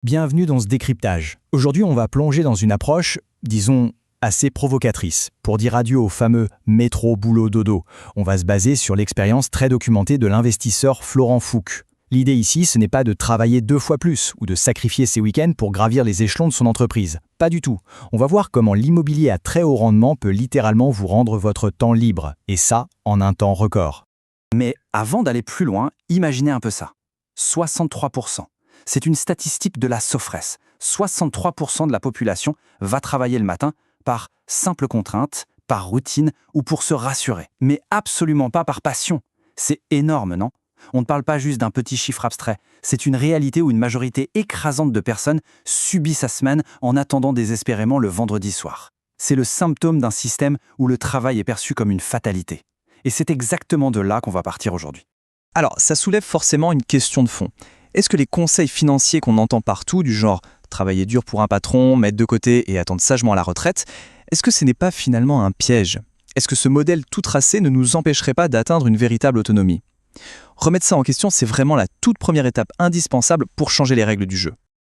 Bienvenue dans ce décryptage. Aujourd'hui, on va plonger dans une approche, disons, assez provocatrice, pour dire adieu au fameux métro boulot dodo. On va se baser sur l'expérience très documentée de l'investisseur Florent Fouque. L'idée ici, ce n'est pas de travailler 2 fois plus ou de sacrifier ses week-ends pour gravir les échelons de son entreprise. Pas du tout. On va voir comment l'immobilier à très haut rendement peut littéralement vous rendre votre temps libre, et ça, en un temps record. Mais avant d'aller plus loin, imaginez un peu ça. 63%. C'est une statistique de la Sofres. 63% de la population va travailler le matin par simple contrainte, par routine ou pour se rassurer. Mais absolument pas par passion. C'est énorme, non ? On ne parle pas juste d'un petit chiffre abstrait. C'est une réalité où une majorité écrasante de personnes subit sa semaine en attendant désespérément le vendredi soir. C'est le symptôme d'un système où le travail est perçu comme une fatalité. Et c'est exactement de là qu'on va partir aujourd'hui. Alors, ça soulève forcément une question de fond. Est-ce que les conseils financiers qu'on entend partout, du genre travailler dur pour un patron, mettre de côté et attendre sagement la retraite, est-ce que ce n'est pas finalement un piège ? Est-ce que ce modèle tout tracé ne nous empêcherait pas d'atteindre une véritable autonomie ? Remettre ça en question, c'est vraiment la toute première étape indispensable pour changer les règles du jeu.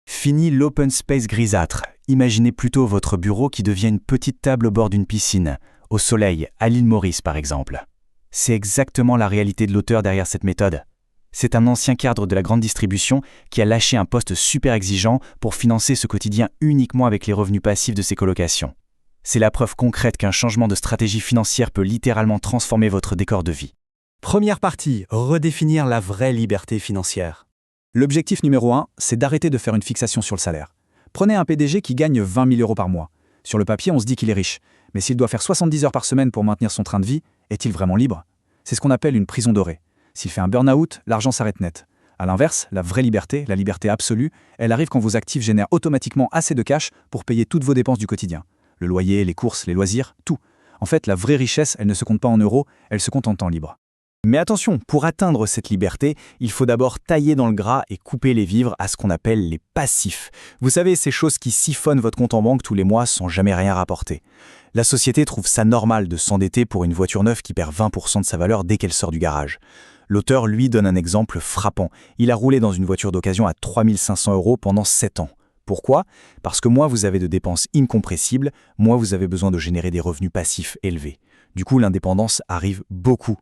Fini l'open space grisâtre. Imaginez plutôt votre bureau qui devient une petite table au bord d'une piscine, au soleil, à l'île Maurice par exemple. C'est exactement la réalité de l'auteur derrière cette méthode. C'est un ancien cadre de la grande distribution qui a lâché un poste super exigeant pour financer ce quotidien uniquement avec les revenus passifs de ses colocations. C'est la preuve concrète qu'un changement de stratégie financière peut littéralement transformer votre décor de vie. Première partie, redéfinir la vraie liberté financière. L'objectif numéro 1, c'est d'arrêter de faire une fixation sur le salaire. Prenez un PDG qui gagne 20 000 euros par mois. Sur le papier, on se dit qu'il est riche. Mais s'il doit faire 70 heures par semaine pour maintenir son train de vie, est-il vraiment libre ? C'est ce qu'on appelle une prison dorée. S'il fait un burn-out, l'argent s'arrête net. A l'inverse, la vraie liberté, la liberté absolue, elle arrive quand vos actifs génèrent automatiquement assez de cash pour payer toutes vos dépenses du quotidien. Le loyer, les courses, les loisirs, tout. En fait, la vraie richesse, elle ne se compte pas en euros, elle se compte en temps libre. Mais attention, pour atteindre cette liberté, il faut d'abord tailler dans le gras et couper les vivres à ce qu'on appelle les passifs. Vous savez, ces choses qui siphonnent votre compte en banque tous les mois sans jamais rien rapporter. La société trouve ça normal de s'endetter pour une voiture neuve qui perd 20% de sa valeur dès qu'elle sort du garage. L'auteur, lui, donne un exemple frappant. Il a roulé dans une voiture d'occasion à 3 500 € pendant 7 ans. Pourquoi ? Parce que moins vous avez de dépenses incompressibles, moins vous avez besoin de générer des revenus passifs élevés. Du coup, l'indépendance arrive beaucoup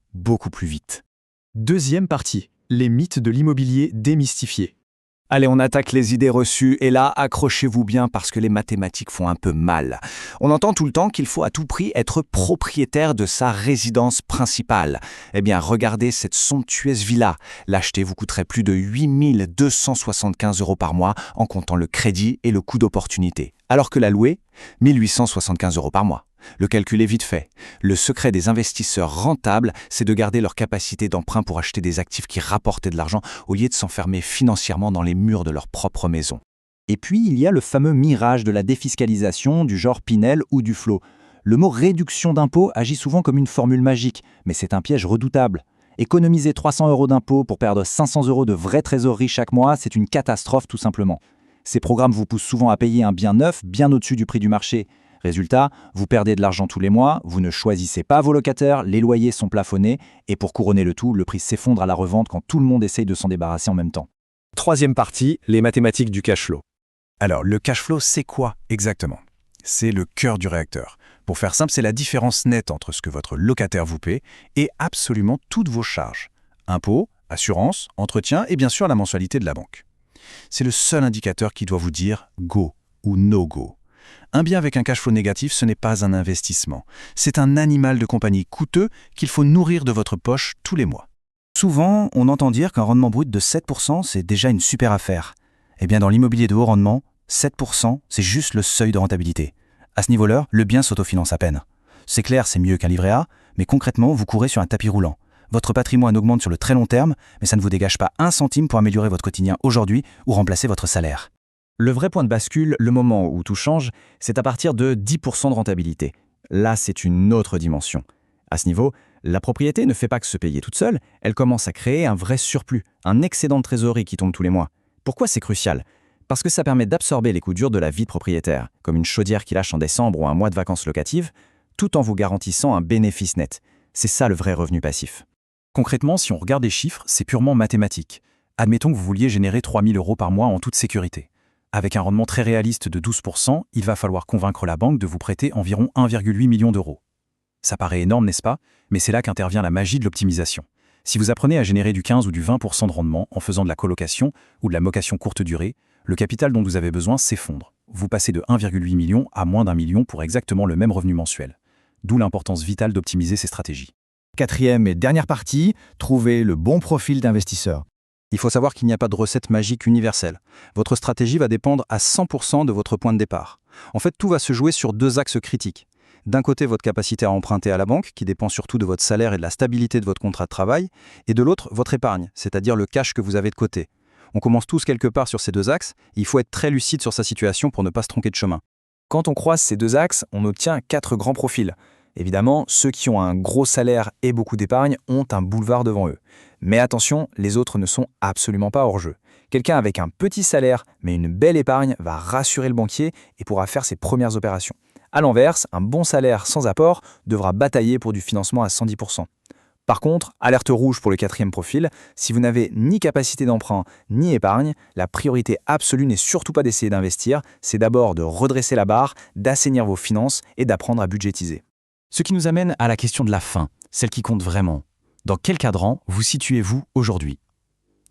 plus vite. Deuxième partie, les mythes de l'immobilier démystifiés. Allez, on attaque les idées reçues et là, accrochez-vous bien parce que les mathématiques font un peu mal. On entend tout le temps qu'il faut à tout prix être propriétaire de sa résidence principale. Eh bien, regardez cette somptueuse villa. L'acheter vous coûterait plus de 8 275 € par mois en comptant le crédit et le coût d'opportunité. Alors que la louer, 1 875 € par mois. Le calcul est vite fait. Le secret des investisseurs rentables, c'est de garder leur capacité d'emprunt pour acheter des actifs qui rapportent de l'argent au lieu de s'enfermer financièrement dans les murs de leur propre maison. Et puis, il y a le fameux mirage de la défiscalisation du genre Pinel ou Duflot. Le mot réduction d'impôt agit souvent comme une formule magique, mais c'est un piège redoutable. Économiser 300 € d'impôt pour perdre 500 € de vraie trésorerie chaque mois, c'est une catastrophe tout simplement. Ces programmes vous poussent souvent à payer un bien neuf bien au-dessus du prix du marché. Résultat, vous perdez de l'argent tous les mois, vous ne choisissez pas vos locataires, les loyers sont plafonnés, et pour couronner le tout, le prix s'effondre à la revente quand tout le monde essaye de s'en débarrasser en même temps. Troisième partie, les mathématiques du cash flow. Alors, le cash flow, c'est quoi exactement ? C'est le cœur du réacteur. Pour faire simple, c'est la différence nette entre ce que votre locataire vous paie et absolument toutes vos charges. Impôts, assurance, entretien et bien sûr la mensualité de la banque. C'est le seul indicateur qui doit vous dire go ou no go. Un bien avec un cash flow négatif, ce n'est pas un investissement. C'est un animal de compagnie coûteux qu'il faut nourrir de votre poche tous les mois. Souvent, on entend dire qu'un rendement brut de 7%, c'est déjà une super affaire. Eh bien, dans l'immobilier de haut rendement, 7%, c'est juste le seuil de rentabilité. À ce niveau-là, le bien s'autofinance à peine. C'est clair, c'est mieux qu'un livret A, mais concrètement, vous courez sur un tapis roulant. Votre patrimoine augmente sur le très long terme, mais ça ne vous dégage pas un centime pour améliorer votre quotidien aujourd'hui ou remplacer votre salaire. Le vrai point de bascule, le moment où tout change, c'est à partir de 10% de rentabilité. Là, c'est une autre dimension. À ce niveau, la propriété ne fait pas que se payer toute seule, elle commence à créer un vrai surplus, un excédent de trésorerie qui tombe tous les mois. Pourquoi c'est crucial ? Parce que ça permet d'absorber les coups durs de la vie de propriétaire, comme une chaudière qui lâche en décembre ou un mois de vacances locatives, tout en vous garantissant un bénéfice net. C'est ça le vrai revenu passif. Concrètement, si on regarde les chiffres, c'est purement mathématique. Admettons que vous vouliez générer 3 000 € par mois en toute sécurité. Avec un rendement très réaliste de 12%, il va falloir convaincre la banque de vous prêter environ 1,8 million d'euros. Ça paraît énorme, n'est-ce pas? Mais c'est là qu'intervient la magie de l'optimisation. Si vous apprenez à générer du 15 ou du 20% de rendement en faisant de la colocation ou de la location courte durée, le capital dont vous avez besoin s'effondre. Vous passez de 1,8 million à moins d'1 million pour exactement le même revenu mensuel. D'où l'importance vitale d'optimiser ces stratégies. Quatrième et dernière partie, trouver le bon profil d'investisseur. Il faut savoir qu'il n'y a pas de recette magique universelle. Votre stratégie va dépendre à 100% de votre point de départ. En fait, tout va se jouer sur deux axes critiques. D'un côté, votre capacité à emprunter à la banque, qui dépend surtout de votre salaire et de la stabilité de votre contrat de travail, et de l'autre, votre épargne, c'est-à-dire le cash que vous avez de côté. On commence tous quelque part sur ces deux axes, et il faut être très lucide sur sa situation pour ne pas se tronquer de chemin. Quand on croise ces deux axes, on obtient 4 grands profils. Évidemment, ceux qui ont un gros salaire et beaucoup d'épargne ont un boulevard devant eux. Mais attention, les autres ne sont absolument pas hors jeu. Quelqu'un avec un petit salaire mais une belle épargne va rassurer le banquier et pourra faire ses premières opérations. A l'inverse, un bon salaire sans apport devra batailler pour du financement à 110%. Par contre, alerte rouge pour le quatrième profil, si vous n'avez ni capacité d'emprunt ni épargne, la priorité absolue n'est surtout pas d'essayer d'investir, c'est d'abord de redresser la barre, d'assainir vos finances et d'apprendre à budgétiser. Ce qui nous amène à la question de la fin, celle qui compte vraiment. Dans quel cadran vous situez-vous aujourd'hui?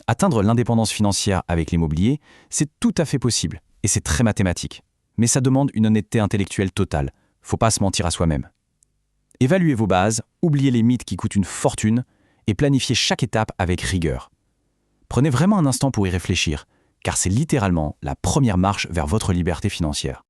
Atteindre l'indépendance financière avec l'immobilier, c'est tout à fait possible, et c'est très mathématique. Mais ça demande une honnêteté intellectuelle totale. Faut pas se mentir à soi-même. Évaluez vos bases, oubliez les mythes qui coûtent une fortune, et planifiez chaque étape avec rigueur. Prenez vraiment un instant pour y réfléchir, car c'est littéralement la première marche vers votre liberté financière.